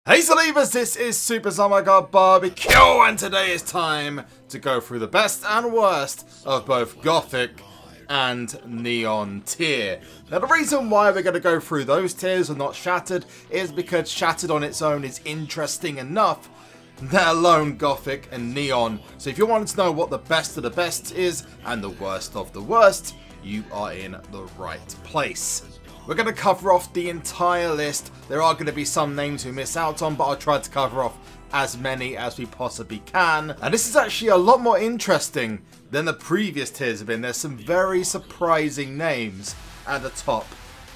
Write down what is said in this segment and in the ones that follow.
Hey Believers, this is SuperZombGBBQ, and today is time to go through the best and worst of both Gothic and Neon tier. Now the reason why we're going to go through those tiers and not Shattered is because Shattered on its own is interesting enough, let alone Gothic and Neon. So if you wanted to know what the best of the best is and the worst of the worst, you are in the right place. We're going to cover off the entire list. There are going to be some names we miss out on, but I'll try to cover off as many as we possibly can. And this is actually a lot more interesting than the previous tiers have been. There's some very surprising names at the top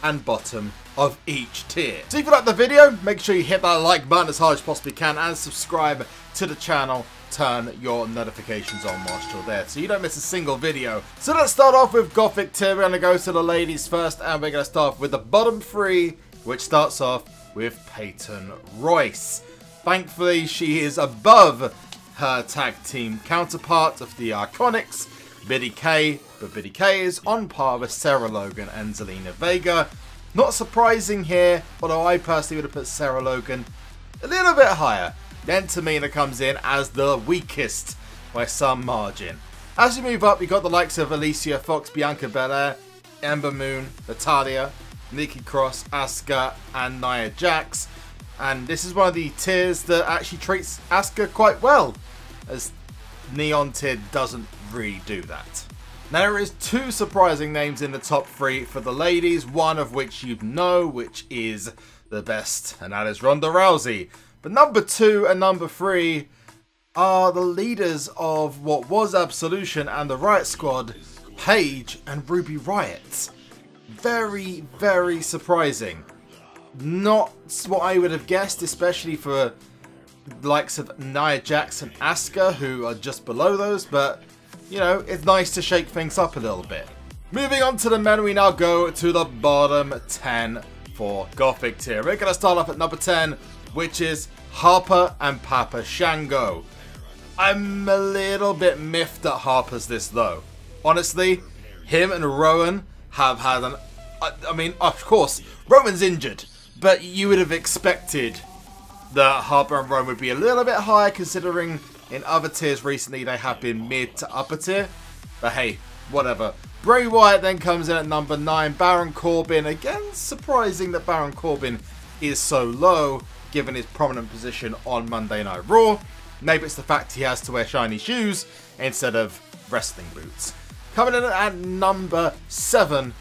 and bottom of each tier. So if you like the video, make sure you hit that like button as hard as you possibly can and subscribe to the channel. Turn your notifications on whilst you're there so you don't miss a single video. So let's start off with Gothic tier. We're going to go to the ladies first, and we're going to start with the bottom three, which starts off with Payton Royce. Thankfully, she is above her tag team counterpart of the Iconics, Biddy K, but Biddy K is on par with Sarah Logan and Zelina Vega. Not surprising here, although I personally would have put Sarah Logan a little bit higher. Then Tamina comes in as the weakest by some margin. As you move up, you've got the likes of Alicia Fox, Bianca Belair, Ember Moon, Natalya, Nikki Cross, Asuka, and Nia Jax. And this is one of the tiers that actually treats Asuka quite well, as Neon tier doesn't really do that. Now there is two surprising names in the top three for the ladies, one of which you know, which is the best, and that is Ronda Rousey. But number two and number three are the leaders of what was Absolution and the Riot Squad, Paige and Ruby Riott. Very, very surprising. Not what I would have guessed, especially for the likes of Nia Jax and Asuka, who are just below those, but, you know, it's nice to shake things up a little bit. Moving on to the men, we now go to the bottom 10 for Gothic tier. We're going to start off at number 10, which is Harper and Papa Shango. I'm a little bit miffed that Harper's this low. Honestly, him and Rowan have had an... I mean, of course, Rowan's injured, but you would have expected that Harper and Rowan would be a little bit higher, considering in other tiers recently they have been mid to upper tier. But hey, whatever. Bray Wyatt then comes in at number 9. Baron Corbin, again, surprising that Baron Corbin is so low, given his prominent position on Monday Night Raw. Maybe it's the fact he has to wear shiny shoes instead of wrestling boots. Coming in at number 7,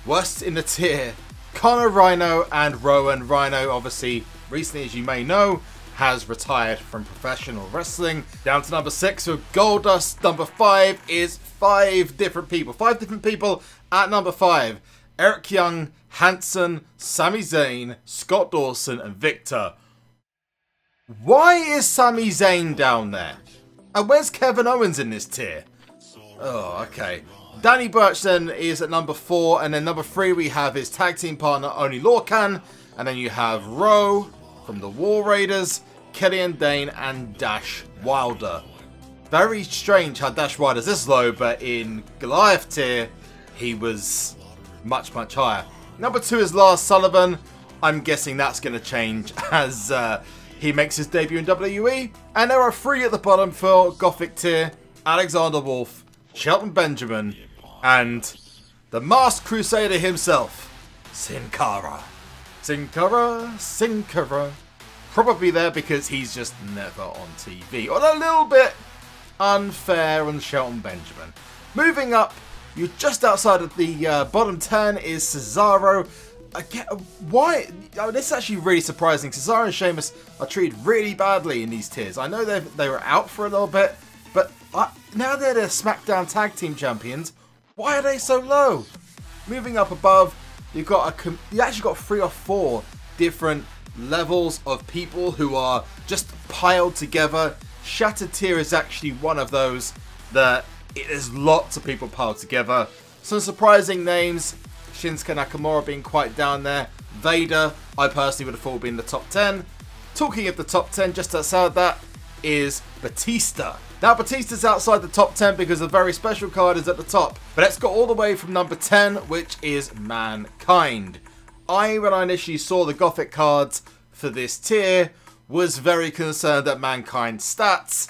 worst in the tier, Conor Rhino and Rowan. Rhino, obviously, recently, as you may know, has retired from professional wrestling. Down to number 6 with Goldust. Number 5 is 5 different people. 5 different people at number 5. Eric Young, Hanson, Sami Zayn, Scott Dawson, and Victor. Why is Sami Zayn down there? And where's Kevin Owens in this tier? Oh, okay. Danny Burch then is at number 4, and then number 3 we have his tag team partner Oney Lorcan, and then you have Ro from the War Raiders, Killian Dane, and Dash Wilder. Very strange how Dash Wilder's this low, but in Goliath tier he was much, much higher. Number 2 is Lars Sullivan. I'm guessing that's going to change as he makes his debut in WWE. And there are 3 at the bottom for Gothic tier: Alexander Wolf, Shelton Benjamin, and the Masked Crusader himself, Sin Cara. Sin Cara, Sin Cara. Probably there because he's just never on TV. Or a little bit unfair on Shelton Benjamin. Moving up, you're just outside of the bottom 10 is Cesaro. Again, why? Oh, this is actually really surprising. Cesaro and Sheamus are treated really badly in these tiers. I know they were out for a little bit, but now they're the SmackDown Tag Team Champions. Why are they so low? Moving up above, you actually got 3 or 4 different levels of people who are just piled together. Shattered tier is actually one of those that it is lots of people piled together. Some surprising names. Shinsuke Nakamura being quite down there. Vader, I personally would have thought would be in the top 10. Talking of the top 10, just outside that is Batista. Now Batista's outside the top 10 because a very special card is at the top. But let's go all the way from number 10, which is Mankind. When I initially saw the Gothic cards for this tier, was very concerned at Mankind's stats,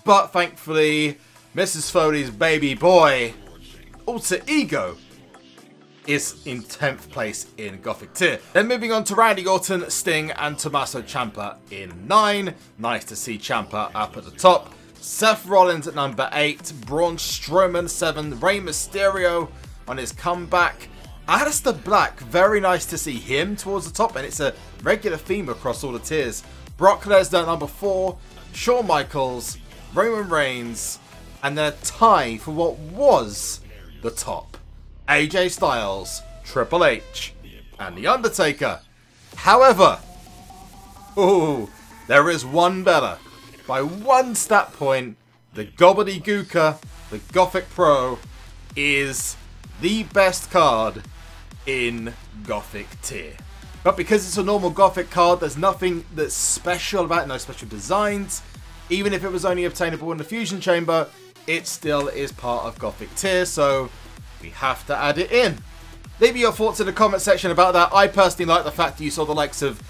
but thankfully, Mrs. Foley's baby boy, Alter Ego, is in 10th place in Gothic Tier. Then moving on to Randy Orton, Sting, and Tommaso Ciampa in 9. Nice to see Ciampa up at the top. Seth Rollins at number 8. Braun Strowman 7. Rey Mysterio on his comeback. Aleister Black, very nice to see him towards the top, and it's a regular theme across all the tiers. Brock Lesnar at number 4. Shawn Michaels, Roman Reigns, and then a tie for what was the top. AJ Styles, Triple H, and The Undertaker. However, there is one better. By one stat point, the Gobbledygooker, the Gothic Pro, is the best card in Gothic Tier. But because it's a normal Gothic card, there's nothing that's special about it, no special designs. Even if it was only obtainable in the Fusion Chamber, it still is part of Gothic Tier, so we have to add it in. Leave your thoughts in the comment section about that. I personally like the fact that you saw the likes of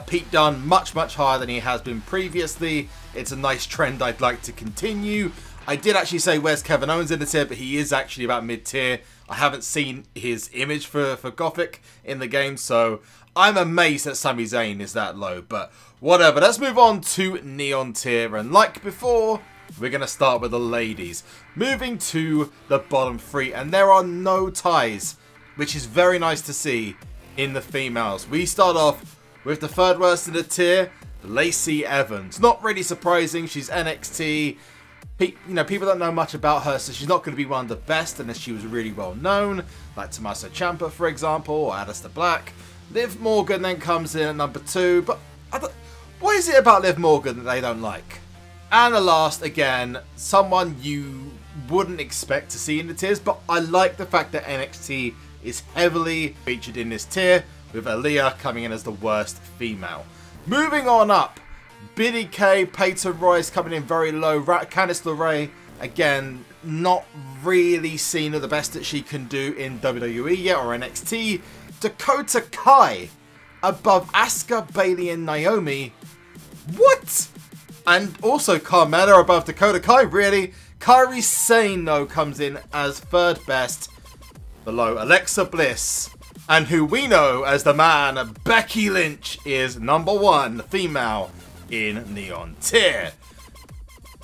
Pete Dunne much higher than he has been previously. It's a nice trend I'd like to continue. I did actually say where's Kevin Owens in the tier, but he is actually about mid-tier. I haven't seen his image for Gothic in the game, so I'm amazed that Sami Zayn is that low, but whatever. Let's move on to Neon Tier, and like before, we're going to start with the ladies. Moving to the bottom 3, and there are no ties, which is very nice to see in the females. We start off with the third worst in the tier, Lacy Evans. Not really surprising, she's NXT. People don't know much about her, so she's not going to be one of the best unless she was really well known, like Tommaso Ciampa, for example, or Aleister Black. Liv Morgan then comes in at number 2, but what is it about Liv Morgan that they don't like? And the last, again, someone you wouldn't expect to see in the tiers, but I like the fact that NXT is heavily featured in this tier, with Aaliyah coming in as the worst female. Moving on up, Billie Kay, Payton Royce coming in very low. Candice LeRae, again, not really seen the best that she can do in WWE yet, or NXT. Dakota Kai above Asuka, Bayley, and Naomi. What? And also Carmella above Dakota Kai, really? Kairi Sane, though, comes in as third best, below Alexa Bliss. And who we know as the man, Becky Lynch, is number 1 female in Neon Tier.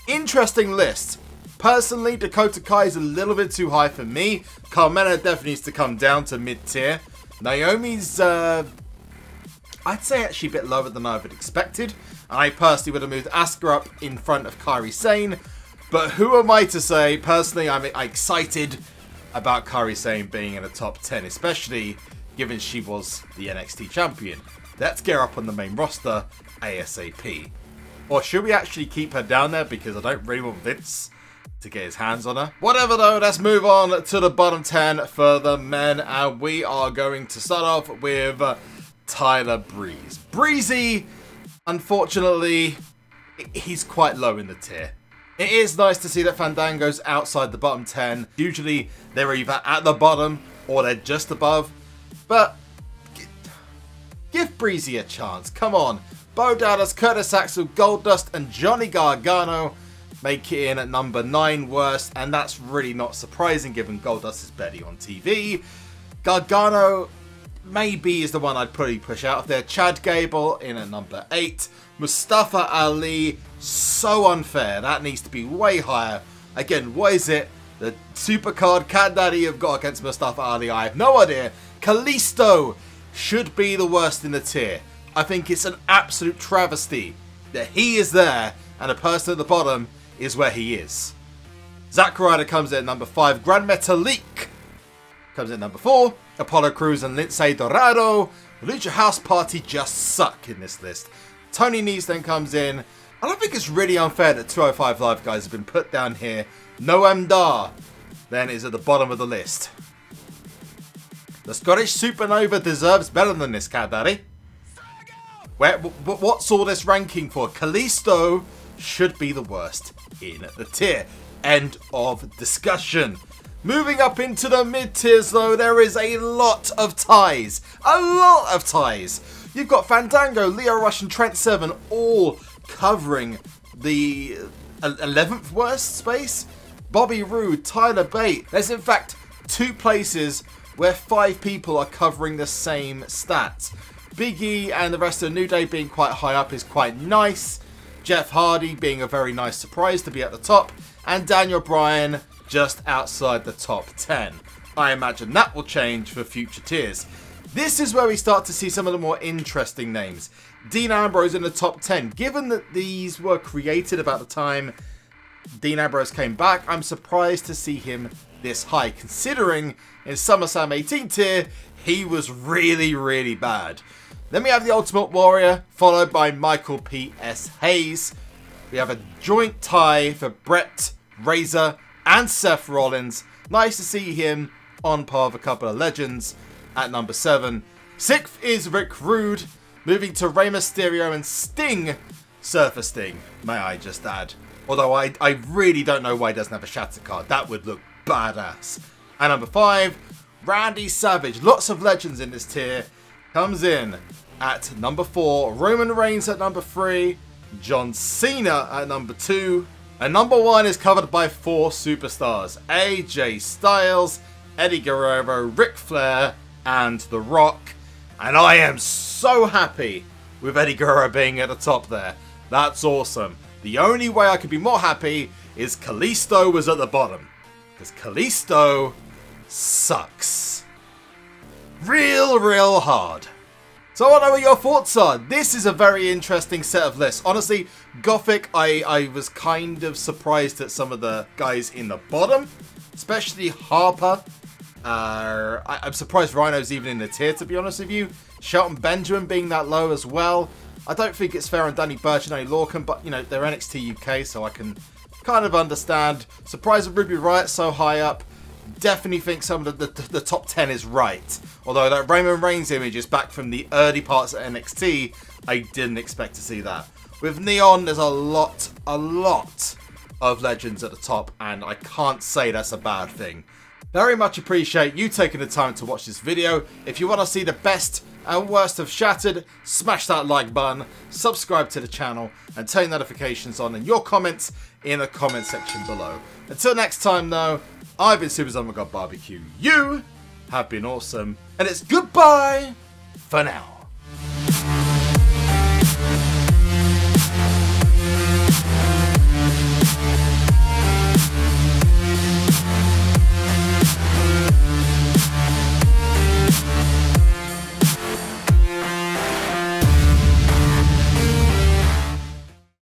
Interesting list. Personally, Dakota Kai is a little bit too high for me. Carmella definitely needs to come down to mid-tier. Naomi's, I'd say actually a bit lower than I would have expected. I personally would have moved Asuka up in front of Kairi Sane. But who am I to say? Personally, I'm excited about Kairi Sane being in the top 10, especially given she was the NXT champion. Let's get her up on the main roster ASAP. Or should we actually keep her down there, because I don't really want Vince to get his hands on her? Whatever though, let's move on to the bottom 10 for the men, and we are going to start off with Tyler Breeze. Breezy, unfortunately, he's quite low in the tier. It is nice to see that Fandango's outside the bottom 10. Usually they're either at the bottom or they're just above, but give Breezy a chance, come on. Bo Dallas, Curtis Axel, Goldust, and Johnny Gargano make it in at number 9 worst, and that's really not surprising given Goldust is barely on TV. Gargano maybe is the one I'd probably push out of there. Chad Gable in at number 8. Mustafa Ali, so unfair. That needs to be way higher. Again, what is it? The SuperCard Cat Daddy have got against Mustafa Ali? I have no idea. Kalisto should be the worst in the tier. I think it's an absolute travesty that he is there and the person at the bottom is where he is. Zack Ryder comes in at number 5. Grand Metalik comes in at number 4. Apollo Crews and Lince Dorado. Lucha House Party just suck in this list. Tony Nese then comes in. I don't think it's really unfair that 205 Live guys have been put down here. Noam Dar then is at the bottom of the list. The Scottish Supernova deserves better than this, Cat Daddy. What's all this ranking for? Kalisto should be the worst in the tier. End of discussion. Moving up into the mid-tiers though, there is a lot of ties. A lot of ties. You've got Fandango, Leo Rush and Trent Seven all covering the 11th worst space. Bobby Roode, Tyler Bate. There's in fact 2 places where 5 people are covering the same stats. Big E and the rest of the New Day being quite high up is quite nice. Jeff Hardy being a very nice surprise to be at the top. And Daniel Bryan just outside the top 10. I imagine that will change for future tiers. This is where we start to see some of the more interesting names. Dean Ambrose in the top 10. Given that these were created about the time Dean Ambrose came back, I'm surprised to see him this high, considering in SummerSlam 18 tier, he was really, really bad. Then we have the Ultimate Warrior, followed by Michael P.S. Hayes. We have a joint tie for Brett, Razor, and Seth Rollins. Nice to see him on par with a couple of legends at number 7. 6th is Rick Rude, moving to Rey Mysterio and Sting. Surfer Sting, may I just add. Although I really don't know why he doesn't have a Shatter card. That would look badass. And number 5, Randy Savage. Lots of legends in this tier. Comes in at number 4. Roman Reigns at number 3. John Cena at number 2. And number 1 is covered by 4 superstars. AJ Styles, Eddie Guerrero, Ric Flair, and The Rock. And I am so happy with Eddie Guerrero being at the top there. That's awesome. The only way I could be more happy is Kalisto was at the bottom. Because Kalisto sucks. Real hard. So I want to know what your thoughts are. This is a very interesting set of lists. Honestly, Gothic, I was kind of surprised at some of the guys in the bottom. Especially Harper. I'm surprised Rhino's even in the tier, to be honest with you. Shelton Benjamin being that low as well. I don't think it's fair on Danny Burch and Oney Lorcan, but, you know, they're NXT UK, so I can kind of understand. Surprised that Ruby Riott so high up. Definitely think some of the top 10 is right. Although that Roman Reigns image is back from the early parts of NXT, I didn't expect to see that. With Neon, there's a lot of legends at the top, and I can't say that's a bad thing. Very much appreciate you taking the time to watch this video. If you want to see the best and worst of Shattered, smash that like button, subscribe to the channel, and turn notifications on, and your comments in the comment section below. Until next time though, I've been SuperZombieGBBQ. You have been awesome, and it's goodbye for now.